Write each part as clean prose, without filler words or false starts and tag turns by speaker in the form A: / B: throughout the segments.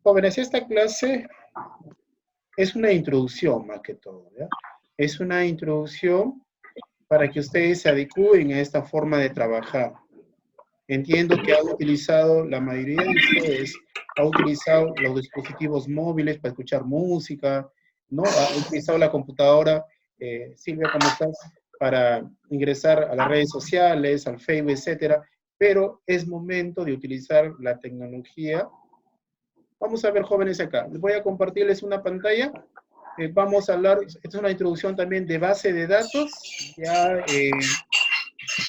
A: Jóvenes, esta clase es una introducción más que todo, ¿ya? Es una introducción para que ustedes se adecúen a esta forma de trabajar. Entiendo que han utilizado, la mayoría de ustedes ha utilizado los dispositivos móviles para escuchar música, ¿no? Ha utilizado la computadora, Silvia, ¿cómo estás? Para ingresar a las redes sociales, al Facebook, etcétera. Pero es momento de utilizar la tecnología. Vamos a ver, jóvenes, acá. Voy a compartirles una pantalla. Vamos a hablar, esta es una introducción también de base de datos. Ya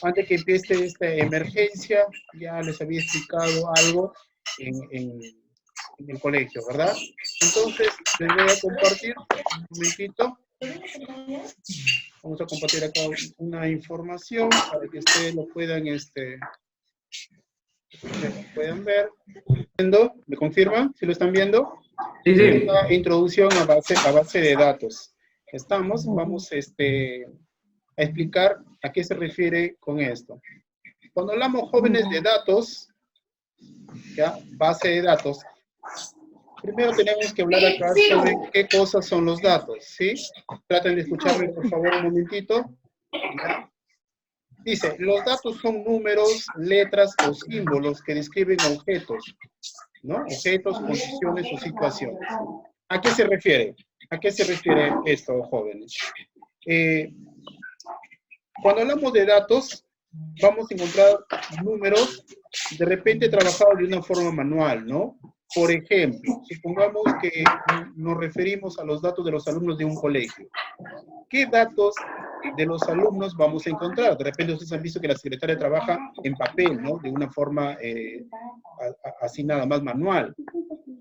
A: antes que empiece esta emergencia, ya les había explicado algo en el colegio, ¿verdad? Entonces, les voy a compartir, un momentito. Vamos a compartir acá una información para que ustedes lo puedan, puedan ver. ¿Me confirman? ¿Sí lo están viendo?
B: Sí, sí.
A: Una introducción a base de datos. Estamos, vamos a explicar a qué se refiere con esto. Cuando hablamos, jóvenes, de datos, ¿ya? Base de datos, primero tenemos que hablar acá sobre qué cosas son los datos, ¿sí? Traten de escucharme, por favor, un momentito. ¿Ya? Dice, los datos son números, letras o símbolos que describen objetos, ¿no? Objetos, condiciones o situaciones. ¿A qué se refiere? ¿A qué se refiere esto, jóvenes? Cuando hablamos de datos, vamos a encontrar números de repente trabajados de una forma manual, ¿no? Por ejemplo, supongamos que nos referimos a los datos de los alumnos de un colegio. ¿Qué datos de los alumnos vamos a encontrar? De repente ustedes han visto que la secretaria trabaja en papel, ¿no? De una forma así nada más manual.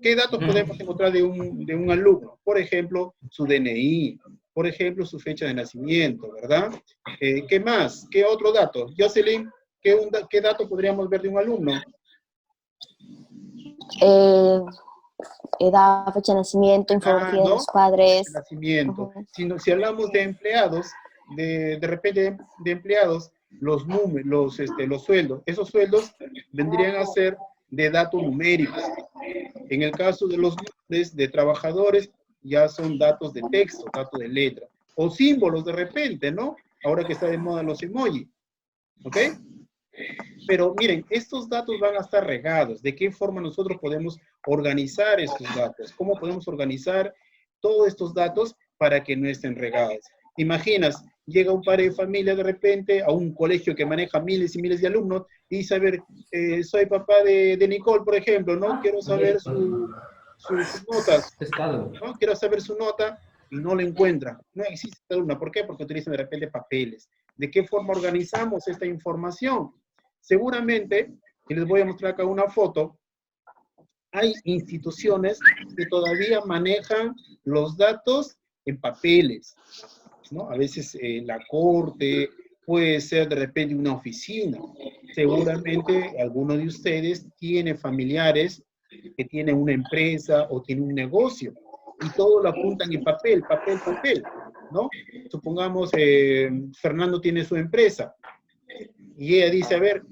A: ¿Qué datos podemos encontrar de un alumno? Por ejemplo, su DNI, por ejemplo, su fecha de nacimiento, ¿verdad? ¿Qué más? ¿Qué otro dato? Jocelyn, ¿qué dato podríamos ver de un alumno?
C: Edad, fecha de nacimiento, infografía de los padres.
A: Fecha de nacimiento. Si hablamos de empleados, de repente de empleados, los números, los sueldos, esos sueldos vendrían a ser de datos numéricos. En el caso de los nombres de trabajadores, ya son datos de texto, datos de letra. O símbolos de repente, ¿no? Ahora que está de moda los emojis. ¿Ok? Pero miren, estos datos van a estar regados. ¿De qué forma nosotros podemos organizar estos datos? ¿Cómo podemos organizar todos estos datos para que no estén regados? Imaginas, llega un padre de familia de repente a un colegio que maneja miles y miles de alumnos y dice, a ver, soy papá de Nicole, por ejemplo, ¿no? Quiero saber sus notas, ¿no? Quiero saber su nota y no la encuentra. No existe esta alumna. ¿Por qué? Porque utilizan de repente papeles. ¿De qué forma organizamos esta información? Seguramente, y les voy a mostrar acá una foto, hay instituciones que todavía manejan los datos en papeles, ¿no? A veces la corte, puede ser de repente una oficina. Seguramente alguno de ustedes tiene familiares que tienen una empresa o tienen un negocio y todo lo apuntan en papel, ¿no? Supongamos Fernando tiene su empresa y ella dice, a ver,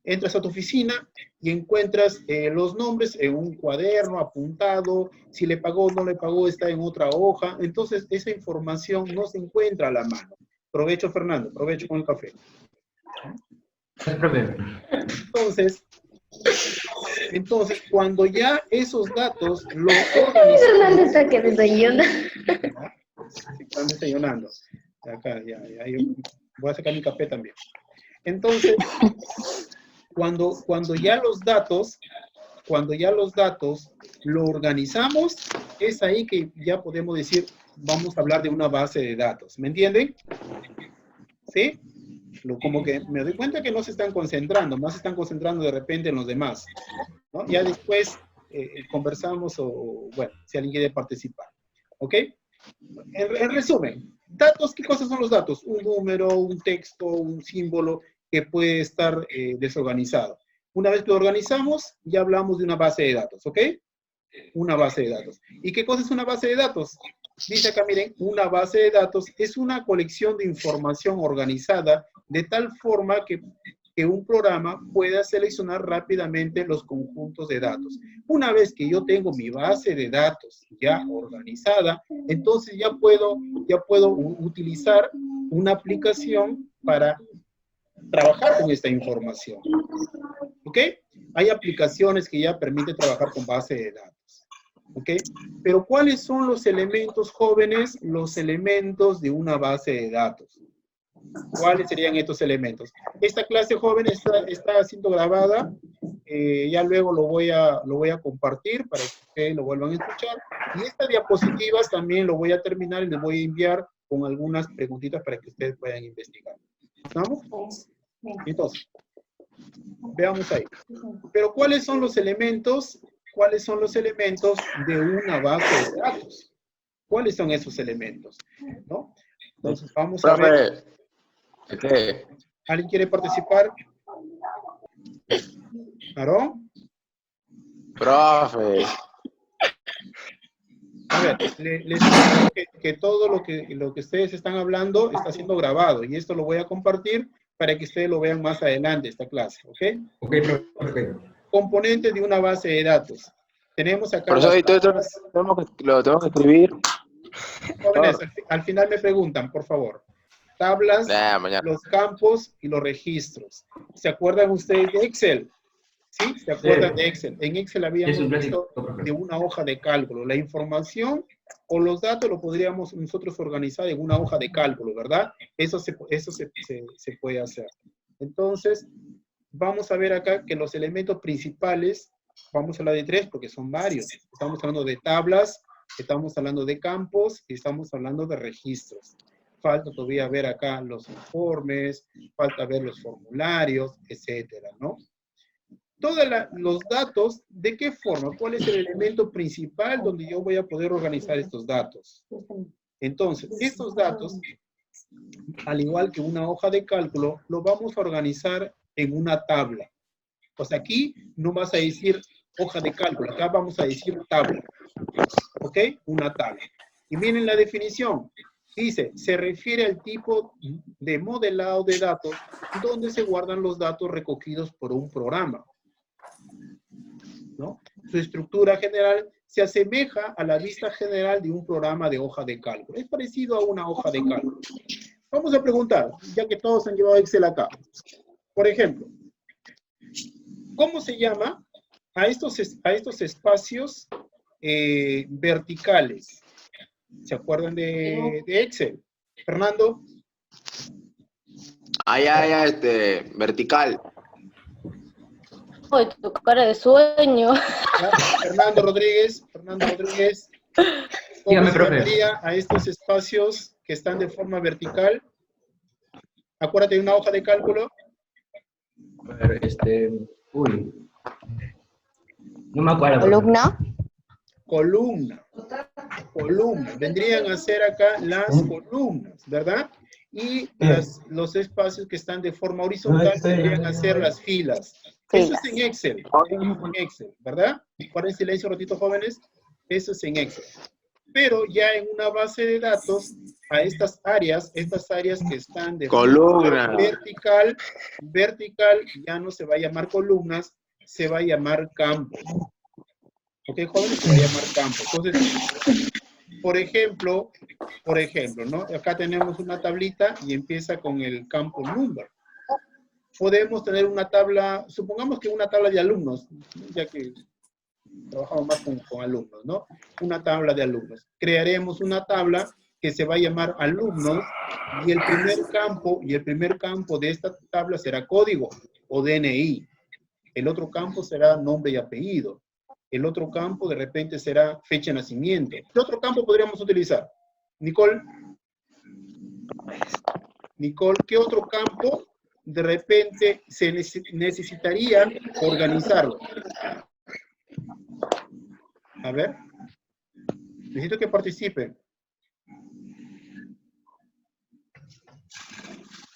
A: entras a tu oficina y encuentras los nombres en un cuaderno apuntado, si le pagó o no le pagó está en otra hoja, entonces esa información no se encuentra a la mano. Provecho, Fernando, provecho con el café. Entonces, cuando ya esos datos los organizamos...
D: Fernando está que desayuna.
A: Están desayunando. Acá, ya, yo voy a sacar mi café también. Entonces, cuando ya los datos lo organizamos, es ahí que ya podemos decir, vamos a hablar de una base de datos. ¿Me entienden? ¿Sí? Como que me doy cuenta que no se están concentrando, más se están concentrando de repente en los demás, ¿no? Ya después conversamos o, bueno, si alguien quiere participar. ¿Ok? En resumen, datos, ¿qué cosas son los datos? Un número, un texto, un símbolo que puede estar desorganizado. Una vez que lo organizamos, ya hablamos de una base de datos, ¿ok? Una base de datos. ¿Y qué cosa es una base de datos? Dice acá, miren, una base de datos es una colección de información organizada de tal forma que que un programa pueda seleccionar rápidamente los conjuntos de datos. Una vez que yo tengo mi base de datos ya organizada, entonces ya puedo utilizar una aplicación para trabajar con esta información. ¿Ok? Hay aplicaciones que ya permiten trabajar con base de datos. ¿Ok? Pero ¿cuáles son los elementos, jóvenes? Los elementos de una base de datos. ¿Cuáles serían estos elementos? Esta clase, joven, está siendo grabada. Ya luego lo voy a compartir para que ustedes lo vuelvan a escuchar. Y estas diapositivas también lo voy a terminar y les voy a enviar con algunas preguntitas para que ustedes puedan investigar. ¿Estamos? Entonces, veamos ahí. Pero ¿cuáles son los elementos? ¿Cuáles son los elementos de una base de datos? ¿Cuáles son esos elementos? ¿No? Entonces, vamos a ver.
B: ¿Qué?
A: ¿Alguien quiere participar? ¿Aarón?
B: Profe.
A: A ver, les digo que todo lo que ustedes están hablando está siendo grabado y esto lo voy a compartir para que ustedes lo vean más adelante, esta clase, ¿ok?
D: Ok, profe.
A: Componentes de una base de datos. Tenemos acá...
B: Profesor, ¿y todo esto lo tengo que escribir?
A: Jóvenes, al final me preguntan, por favor. Tablas, los campos y los registros. ¿Se acuerdan ustedes de Excel? ¿Sí? ¿Se acuerdan de Excel? En Excel habíamos visto de una hoja de cálculo. La información o los datos lo podríamos nosotros organizar en una hoja de cálculo, ¿verdad? Eso se puede hacer. Entonces, vamos a ver acá que los elementos principales, vamos a hablar de 3 porque son varios. Estamos hablando de tablas, estamos hablando de campos y estamos hablando de registros. Falta todavía ver acá los informes, falta ver los formularios, etcétera, ¿no? Todos los datos, ¿de qué forma? ¿Cuál es el elemento principal donde yo voy a poder organizar estos datos? Entonces, estos datos, al igual que una hoja de cálculo, lo vamos a organizar en una tabla. Pues aquí no vas a decir hoja de cálculo, acá vamos a decir tabla. ¿Ok? Una tabla. Y miren la definición. Dice, se refiere al tipo de modelado de datos donde se guardan los datos recogidos por un programa, ¿no? Su estructura general se asemeja a la vista general de un programa de hoja de cálculo. Es parecido a una hoja de cálculo. Vamos a preguntar, ya que todos han llevado Excel acá. Por ejemplo, ¿cómo se llama a estos espacios verticales? ¿Se acuerdan de Excel? Fernando.
B: Vertical.
C: Uy, tu cara de sueño.
A: Fernando Rodríguez. ¿Cómo
D: Dígame,
A: se
D: profe.
A: llamaría a estos espacios que están de forma vertical? Acuérdate de una hoja de cálculo.
D: A ver, uy. No me acuerdo.
C: Columna.
A: Columna. Vendrían a ser acá las columnas, ¿verdad? Y los espacios que están de forma horizontal vendrían a ser las filas. Eso es en Excel. ¿Verdad? Guarden silencio un ratito, jóvenes. Eso es en Excel. Pero ya en una base de datos, a estas áreas que están de forma vertical, ya no se va a llamar columnas, se va a llamar campos. ¿Ok, jóvenes? Se va a llamar campos. Entonces, por ejemplo, ¿no? Acá tenemos una tablita y empieza con el campo number. Podemos tener una tabla, supongamos que una tabla de alumnos, ya que trabajamos más con alumnos, ¿no? Una tabla de alumnos. Crearemos una tabla que se va a llamar alumnos y el primer campo de esta tabla será código o DNI. El otro campo será nombre y apellido. El otro campo de repente será fecha de nacimiento. ¿Qué otro campo podríamos utilizar? Nicole, ¿qué otro campo de repente se necesitaría organizarlo? A ver. Necesito que participen.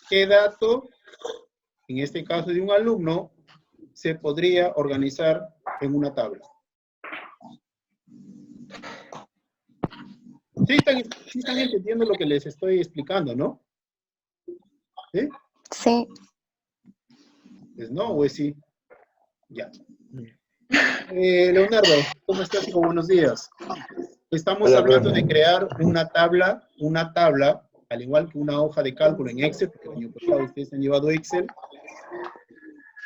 A: ¿Qué dato, en este caso de un alumno, se podría organizar en una tabla? Sí están entendiendo lo que les estoy explicando, ¿no? ¿Sí?
C: Sí.
A: ¿Es no o es sí? Ya. Leonardo, ¿cómo estás, hijo? Buenos días. Estamos
E: Hola,
A: hablando
E: profe.
A: de crear una tabla, al igual que una hoja de cálculo en Excel, porque el año pasado ustedes han llevado Excel,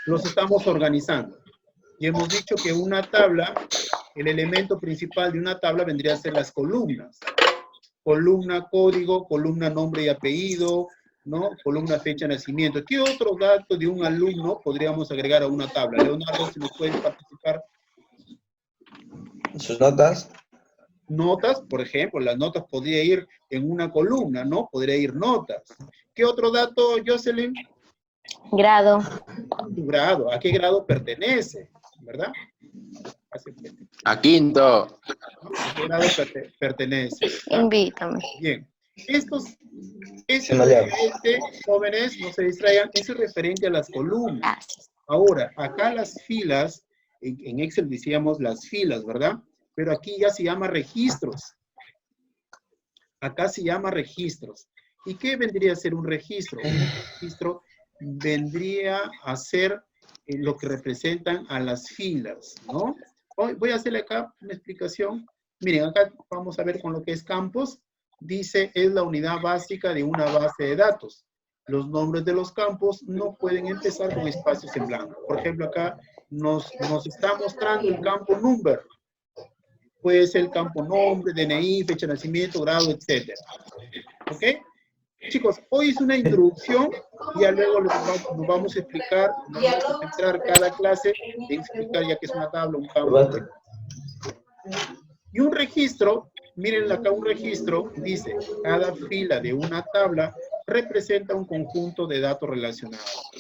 A: los estamos organizando. Y hemos dicho que una tabla, el elemento principal de una tabla vendría a ser las columnas. Columna código, columna nombre y apellido, ¿no? Columna fecha de nacimiento. ¿Qué otro dato de un alumno podríamos agregar a una tabla? Leonardo, si nos puedes participar.
E: Sus notas.
A: Notas, por ejemplo, las notas podría ir en una columna, ¿no? Podría ir notas. ¿Qué otro dato, Jocelyn?
C: Grado.
A: Tu grado. ¿A qué grado pertenece? ¿Verdad?
B: A quinto.
A: ¿A qué grado pertenece? ¿Verdad?
C: Invítame.
A: Bien. Eso es
E: Se me llama.
A: referente, jóvenes, no se distraigan, eso es referente a las columnas.
C: Gracias.
A: Ahora, acá las filas, en Excel decíamos las filas, ¿verdad? Pero aquí ya se llama registros. Acá se llama registros. ¿Y qué vendría a ser un registro? Un registro vendría a ser lo que representan a las filas, ¿no? Hoy voy a hacerle acá una explicación. Miren, acá vamos a ver con lo que es campos. Dice, es la unidad básica de una base de datos. Los nombres de los campos no pueden empezar con espacios en blanco. Por ejemplo, acá nos está mostrando el campo number. Puede ser el campo nombre, DNI, fecha de nacimiento, grado, etc. ¿Ok? Chicos, hoy es una introducción y ya luego nos vamos a explicar, nos vamos a centrar cada clase en explicar ya que es una tabla, un campo. Y un registro, miren acá un registro, dice, cada fila de una tabla representa un conjunto de datos relacionados.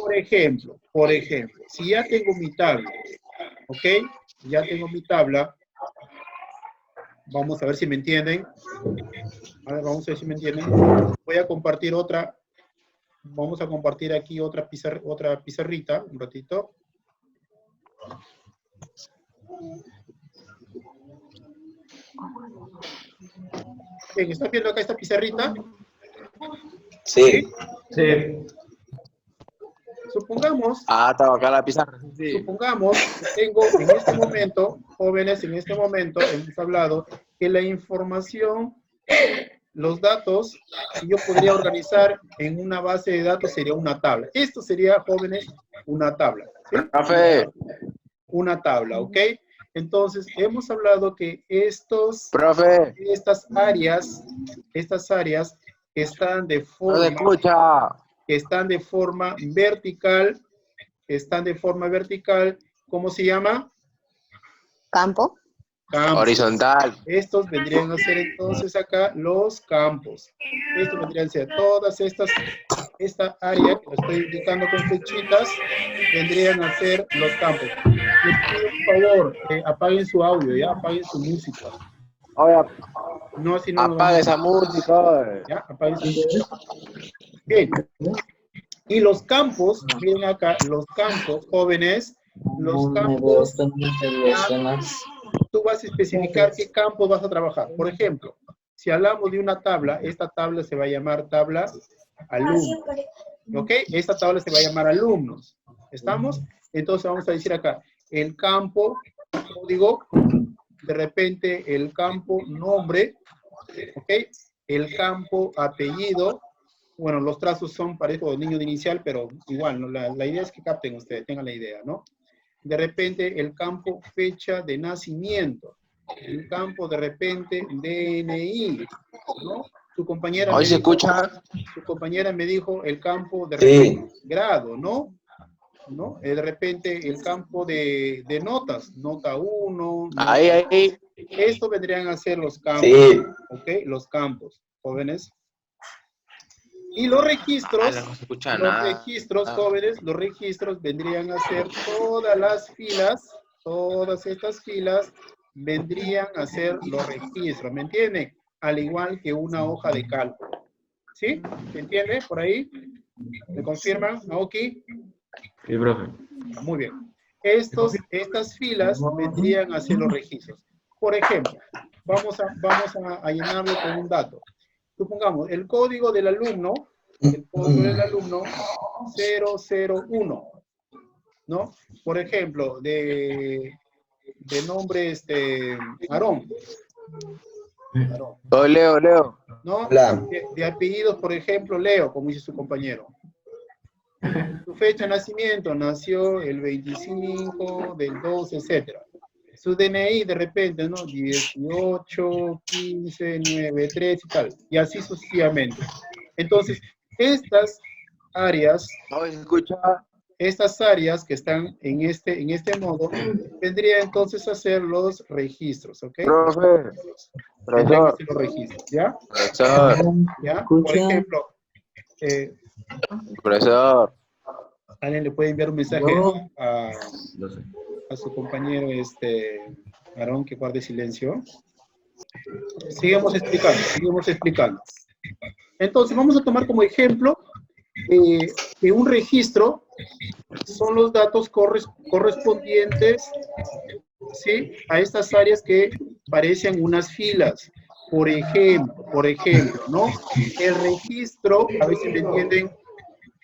A: Por ejemplo, si ya tengo mi tabla, ¿ok? Ya tengo mi tabla. Vamos a ver si me entienden. A ver, vamos a ver si me entienden. Voy a compartir otra. Vamos a compartir aquí otra pizarrita, un ratito. Bien, ¿están viendo acá esta pizarrita?
E: Sí.
D: Sí.
A: Supongamos,
B: Estaba acá la pizarra. Sí.
A: supongamos que tengo en este momento, jóvenes, en este momento hemos hablado que la información, los datos, que yo podría organizar en una base de datos sería una tabla. Esto sería, jóvenes, una tabla. ¿Sí?
B: Profe,
A: Una tabla, ¿ok? Entonces, hemos hablado que
B: profe,
A: estas áreas están de
B: no se
A: forma,
B: escucha.
A: vertical, ¿cómo se llama?
C: Campo.
A: Campos.
B: Horizontal.
A: Estos vendrían a ser entonces acá los campos. Estos vendrían a ser todas esta área que lo estoy indicando con flechitas, vendrían a ser los campos. Les pido por favor, apaguen su audio, ya, apaguen su música.
B: Oye,
A: No, si no,
B: apaga esa música.
A: ya, apaguen su música. Bien. Y los campos, miren acá, los campos, jóvenes, los campos, tú vas a especificar qué campos vas a trabajar. Por ejemplo, si hablamos de una tabla, esta tabla se va a llamar tabla alumnos. ¿Ok? Esta tabla se va a llamar alumnos. ¿Estamos? Entonces vamos a decir acá, el campo código, de repente el campo nombre, ¿ok? El campo apellido. Bueno, los trazos son parejos de niño de inicial, pero igual, ¿no? La idea es que capten ustedes, tengan la idea, ¿no? De repente el campo fecha de nacimiento, el campo de repente DNI, ¿no? Su compañera,
B: Hoy se escucha.
A: su compañera me dijo el campo de
E: Sí.
A: repente, grado, ¿no? ¿No? De repente el campo de notas, nota 1.
B: Ahí.
A: Esto vendrían a ser los campos,
E: Sí.
A: ¿ok? Los campos, jóvenes. Y los registros,
B: No se escucha nada.
A: jóvenes, los registros vendrían a ser todas las filas, todas estas filas vendrían a ser los registros, ¿me entienden? Al igual que una hoja de cálculo. ¿Sí? ¿Se entiende por ahí? ¿Me confirman, Naoki?
D: Sí, profe.
A: Muy bien. Estas filas vendrían a ser los registros. Por ejemplo, vamos a llenarlo con un dato. Supongamos, el código del alumno 001. ¿no? Por ejemplo, de nombre, Aarón. Aarón,
B: Oh, Leo.
A: ¿no?
E: Hola.
A: De apellidos, por ejemplo, Leo, como dice su compañero. Su fecha de nacimiento, nació el 25 del 2, etcétera. Su DNI de repente, ¿no? 18, 15, 9, 3 y tal. Y así sucesivamente. Entonces, estas áreas,
B: No, se escucha.
A: estas áreas que están en este modo, vendría entonces a ser los registros, ¿ok?
B: Profe.
A: Tendrían que
B: Profesor.
A: ser los registros, ¿ya?
B: Profesor.
A: ¿Ya? Por ejemplo,
B: Profesor.
A: alguien le puede enviar un mensaje a
D: Lo sé.
A: su compañero Aarón que guarde silencio. Sigamos explicando. Entonces, vamos a tomar como ejemplo que un registro son los datos correspondientes, ¿sí?, a estas áreas que parecen unas filas. Por ejemplo, ¿no? El registro, a ver si me entienden,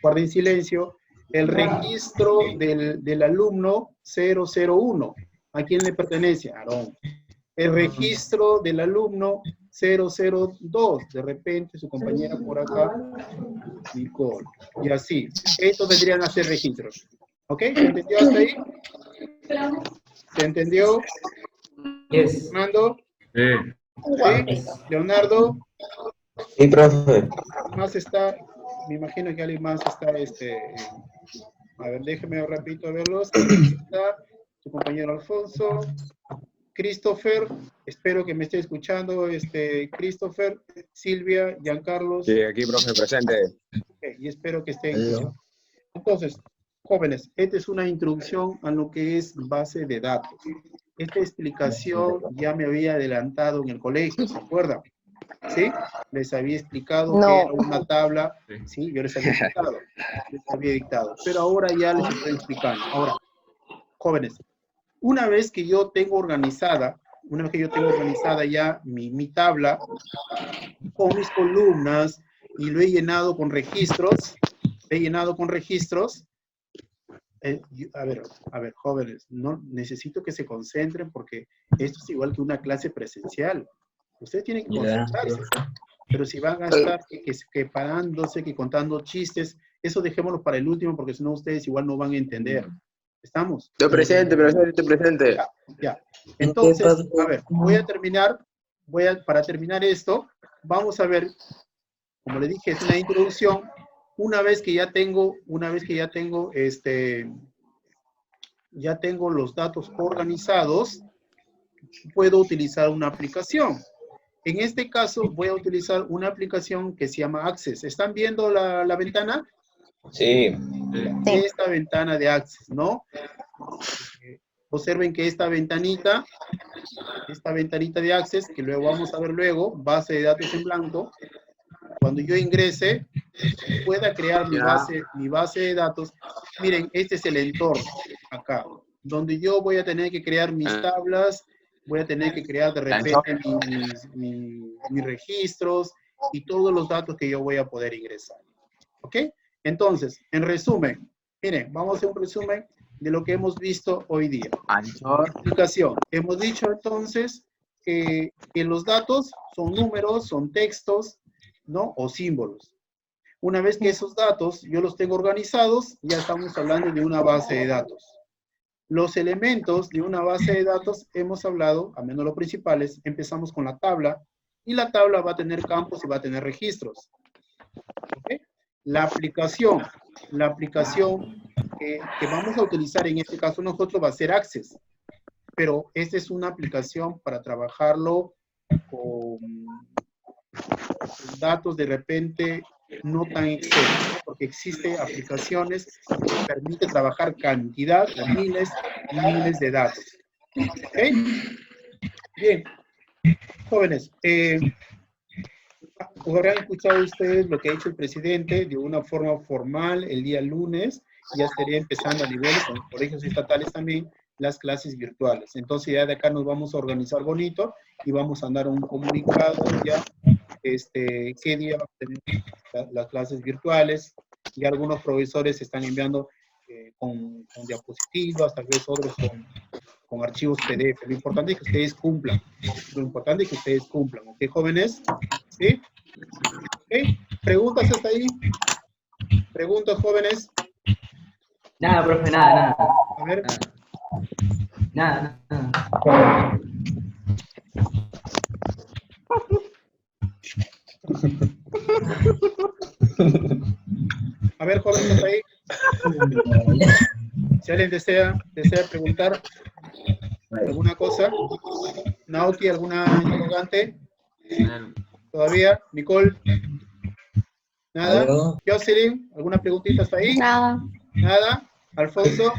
A: guarden silencio, el registro del alumno 001. ¿A quién le pertenece? Aarón. El registro del alumno 002. De repente su compañera por acá, Nicole. Y así. Estos vendrían a ser registros. ¿Ok? ¿Se entendió hasta ahí? ¿Se entendió?
D: Yes.
A: Fernando.
D: Sí.
A: ¿Sí? Leonardo.
E: Sí, profe.
A: Más está, me imagino que alguien más está, a ver, déjeme rapidito verlos. Está su compañero Alfonso, Christopher, espero que me esté escuchando, Christopher, Silvia, Giancarlos.
B: Sí, aquí, profe, presente.
A: Okay, y espero que estén escuchando. Entonces, jóvenes, esta es una introducción a lo que es base de datos. Esta explicación ya me había adelantado en el colegio, ¿se acuerdan? ¿Sí? Les había explicado que era una tabla, ¿sí? Yo les había explicado, les había dictado, pero ahora ya les estoy explicando. Ahora, jóvenes, una vez que yo tengo organizada ya mi tabla con mis columnas y lo he llenado con registros, a ver, jóvenes, no necesito que se concentren porque esto es igual que una clase presencial. Ustedes tienen que concentrarse. Pero si van a estar que parándose, que contando chistes, eso dejémoslo para el último porque si no ustedes igual no van a entender. ¿Estamos?
B: Estoy presente, profesor, estoy presente.
A: Ya. Entonces, a ver, para terminar esto, vamos a ver, como le dije, es una introducción. Una vez que ya tengo los datos organizados, puedo utilizar una aplicación. En este caso, voy a utilizar una aplicación que se llama Access. ¿Están viendo la ventana?
E: Sí.
A: Esta ventana de Access, ¿no? Observen que esta ventanita de Access, que luego vamos a ver luego, base de datos en blanco, cuando yo ingrese, pueda crear mi base de datos. Miren, este es el entorno, acá, donde yo voy a tener que crear mis tablas, voy a tener que crear de repente mis registros y todos los datos que yo voy a poder ingresar. ¿Ok? Entonces, en resumen, miren, vamos a hacer un resumen de lo que hemos visto hoy día. Explicación. Hemos dicho entonces que los datos son números, son textos, ¿no? O símbolos. Una vez que esos datos yo los tengo organizados, ya estamos hablando de una base de datos. Los elementos de una base de datos hemos hablado, al menos los principales, empezamos con la tabla, y la tabla va a tener campos y va a tener registros. ¿Okay? La aplicación que vamos a utilizar en este caso nosotros va a ser Access, pero esta es una aplicación para trabajarlo con datos de repente no tan extensos, porque existen aplicaciones que permiten trabajar cantidad, miles y miles de datos. ¿Ok? Bien, jóvenes, habrán escuchado ustedes lo que ha hecho el presidente de una forma formal el día lunes, ya estaría empezando a niveles con colegios estatales también las clases virtuales. Entonces ya de acá nos vamos a organizar bonito y vamos a dar un comunicado ya qué día vamos a tener las clases virtuales, y algunos profesores están enviando con diapositivas, tal vez otros con archivos PDF. Lo importante es que ustedes cumplan. Lo importante es que ustedes cumplan. ¿Ok, jóvenes? ¿Sí? ¿Ok? ¿Preguntas hasta ahí? ¿Preguntas, jóvenes?
D: Nada, profe, nada.
A: A ver.
D: Nada.
A: A ver, jóvenes, hasta ahí. Si alguien desea preguntar alguna cosa. Nauti, ¿alguna interrogante? ¿Todavía? Nicole. ¿Nada?
E: ¿Algo?
A: Jocelyn, ¿alguna preguntita hasta ahí?
C: Nada.
A: ¿Nada? ¿Alfonso?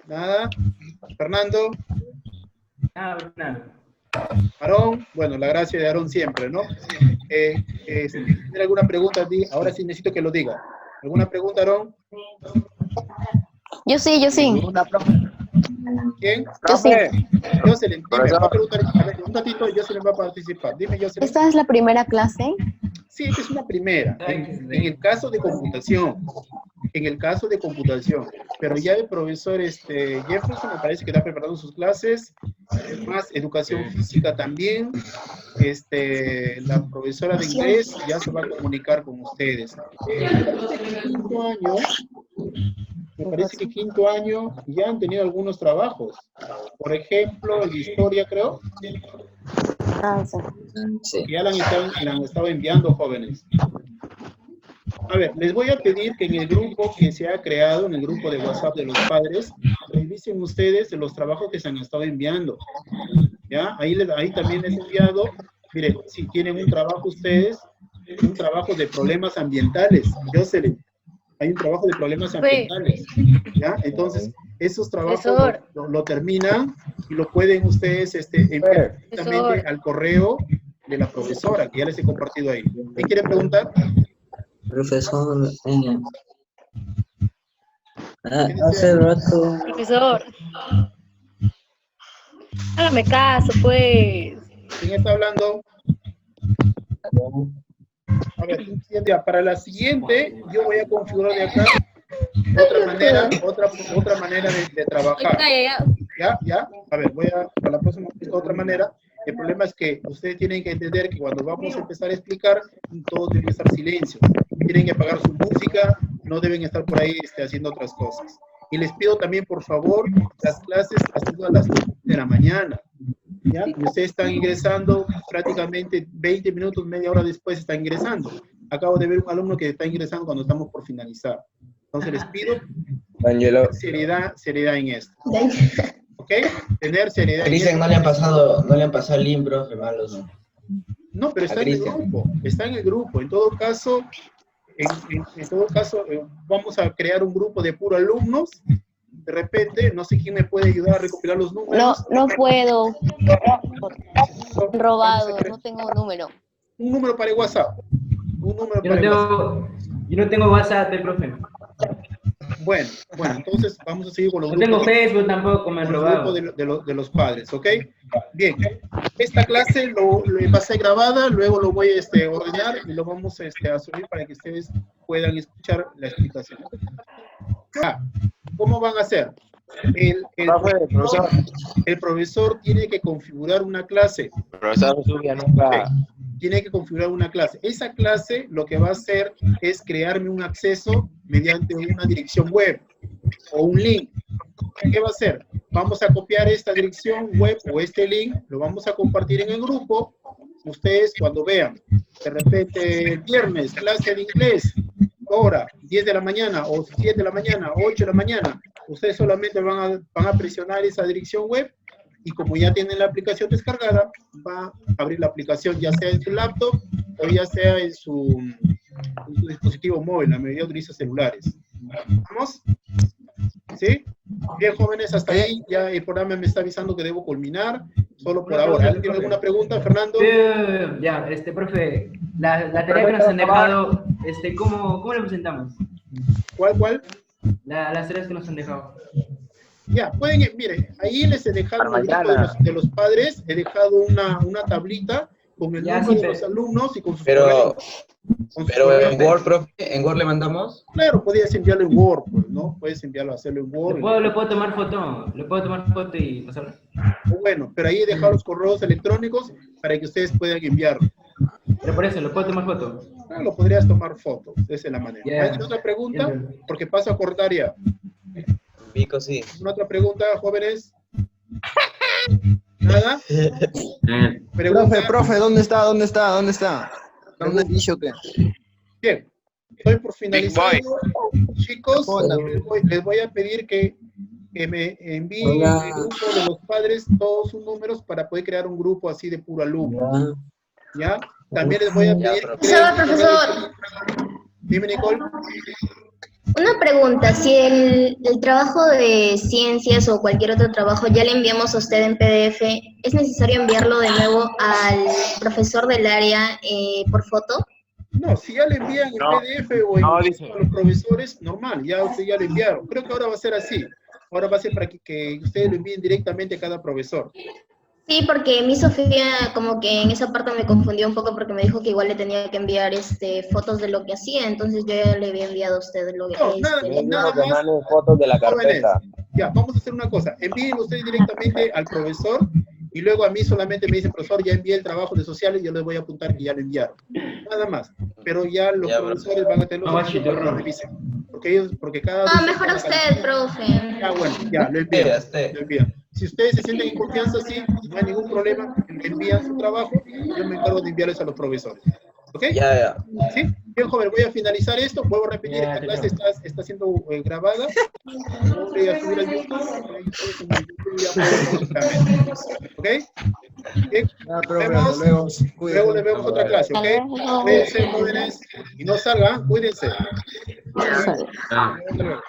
A: ¿Nada? ¿Fernando?
D: Nada.
A: ¿Aarón? Bueno, la gracia de Aarón siempre, ¿no? Si tiene alguna pregunta, ahora sí necesito que lo diga. ¿Alguna pregunta, Aarón?
C: Yo sí.
A: ¿Quién?
C: Yo sí.
A: Jocelyn, dime,
B: Profesor.
A: va a preguntar, a ver, un ratito, Jocelyn va a participar. Dime, Jocelyn.
C: ¿Esta es la primera clase?
A: Sí, esta es una primera. En el caso de computación. En el caso de computación. Pero ya el profesor Jefferson me parece que está preparando sus clases. Más educación física también. La profesora de inglés ya se va a comunicar con ustedes. Quinto año, me parece que quinto año ya han tenido algunos trabajos. Por ejemplo, el de historia, creo.
C: Ah, sí.
E: Sí.
A: Ya la han estado enviando, jóvenes. A ver, les voy a pedir que en el grupo que se ha creado, en el grupo de WhatsApp de los padres, revisen ustedes los trabajos que se han estado enviando. ¿Ya? Ahí también les he enviado, miren, si tienen un trabajo ustedes, un trabajo de problemas ambientales, Jocelyn, hay un trabajo de problemas ambientales, ¿ya? Entonces, esos trabajos lo terminan y lo pueden ustedes enviar directamente al correo de la profesora, que ya les he compartido ahí. ¿Qué quiere preguntar?
E: Profesor, hace rato.
F: Profesor, hágame caso, pues.
A: ¿Quién está hablando? A ver, ya, para la siguiente, yo voy a configurar de acá otra manera de trabajar. ¿Ya? A ver, para la próxima otra manera. El problema es que ustedes tienen que entender que cuando vamos a empezar a explicar, todos deben estar silencio. Tienen que apagar su música, no deben estar por ahí haciendo otras cosas. Y les pido también, por favor, las clases hasta a las 9 de la mañana. ¿Ya? Y ustedes están ingresando prácticamente 20 minutos, media hora después están ingresando. Acabo de ver un alumno que está ingresando cuando estamos por finalizar. Entonces les pido seriedad en esto. ¿Ok? Tener seriedad.
E: Cristian, no le han pasado el link, profe, malos.
A: No, pero está en el grupo. Está en el grupo. En todo caso, vamos a crear un grupo de puro alumnos. De repente, no sé quién me puede ayudar a recopilar los números.
C: No puedo. Robado, no tengo número.
A: Un número para el WhatsApp.
D: Yo no tengo WhatsApp del profe.
A: Bueno, entonces vamos a seguir con los
D: No tengo Facebook tampoco, me han robado.
A: de los padres, ¿ok? Bien, esta clase va a ser grabada, luego lo voy a ordenar y lo vamos a subir para que ustedes puedan escuchar la explicación. ¿Cómo van a hacer? El profesor tiene que configurar una clase.
B: Profesor, nunca.
A: Tiene que configurar una clase. Esa clase lo que va a hacer es crearme un acceso mediante una dirección web o un link. ¿Qué va a hacer? Vamos a copiar esta dirección web o este link, lo vamos a compartir en el grupo. Ustedes cuando vean, de repente el viernes, clase de inglés, hora, 10 de la mañana, o 7 de la mañana, 8 de la mañana, ustedes solamente van a presionar esa dirección web y como ya tienen la aplicación descargada, va a abrir la aplicación ya sea en su laptop o ya sea en su dispositivo móvil, la mayoría utiliza celulares. ¿Vamos? ¿Sí? Bien, jóvenes, hasta ahí ya el programa me está avisando que debo culminar, solo por ahora. ¿Alguien tiene alguna pregunta, Fernando?
D: Ya, profe, la tarea que nos han dejado, ¿cómo la presentamos?
A: ¿Cuál?
D: Las tareas que nos han dejado.
A: Ya, miren, ahí les he dejado en el grupo de los padres, he dejado una tablita con el
D: Ya,
A: nombre
D: sí,
A: de los alumnos y con sus
E: Pero,
A: correos. Con sus
E: pero
A: correos.
E: en Word, profe, ¿en Word le mandamos?
A: Claro, podías enviarlo en Word, pues, ¿no? Puedes enviarlo, hacerlo en Word.
D: Le puedo tomar foto y pasarla.
A: Bueno, pero ahí he dejado los correos electrónicos para que ustedes puedan enviarlo.
D: Pero por eso, le puedo tomar foto.
A: Claro, lo podrías tomar fotos, esa es la manera.
D: Ya.
A: ¿Hay otra pregunta?
D: Ya.
A: Porque paso a cortar ya.
E: Vico, sí.
A: ¿Una otra pregunta, jóvenes? ¿Nada? Pregunta.
G: Profe, ¿dónde está? ¿No me han dicho que?
A: Bien, estoy por finalizar. Chicos, les voy a pedir que me envíen
E: Hola.
A: el grupo de los padres todos sus números para poder crear un grupo así de puro alumno. ¿Ya? También les voy a pedir que creen-
H: Profesor.
A: Dime, Nicole.
H: Una pregunta, si el trabajo de ciencias o cualquier otro trabajo ya le enviamos a usted en PDF, ¿es necesario enviarlo de nuevo al profesor del área por foto?
A: No, si ya le envían en
B: No,
A: PDF o en
B: no, dice.
A: a los profesores, normal, ya usted ya lo enviaron. Creo que ahora va a ser así. Ahora va a ser para que ustedes lo envíen directamente a cada profesor.
H: Sí, porque mi Sofía como que en esa parte me confundió un poco porque me dijo que igual le tenía que enviar fotos de lo que hacía, entonces yo ya le había enviado a usted lo que
A: No, nada,
B: Le
A: nada
B: digo que
A: más.
B: manden fotos de la
A: Jóvenes,
B: carpeta.
A: ya, vamos a hacer una cosa. Envíen ustedes directamente al profesor y luego a mí solamente me dicen, profesor, ya envié el trabajo de sociales y yo les voy a apuntar que ya lo enviaron. Nada más. Pero ya los
E: Ya,
A: profesores van a tener los
D: No,
A: servicios para que lo revisen. Porque cada
H: No,
A: docente
H: mejor
A: va a
H: usted,
A: calificar.
H: profe.
A: Ya, bueno, ya, lo envían.
E: Usted.
A: Lo envían. Si ustedes se sienten en confianza, sí, no hay ningún problema, envían su trabajo, yo me encargo de enviarles a los profesores. ¿Ok?
E: Ya.
A: ¿Sí? Bien, joven, voy a finalizar esto, vuelvo a repetir,
D: Ya,
A: esta
D: te
A: clase está siendo grabada, voy a subir a YouTube, y ustedes en YouTube ya pueden verla. ¿Ok? Bien,
G: Ya,
A: nos
G: profe,
A: vemos,
G: hasta luego.
A: luego les vemos otra clase,
C: Hasta
A: ¿ok?
C: luego.
A: Cuídense, jóvenes, y no salgan, cuídense.
C: Sale.
A: Hasta luego.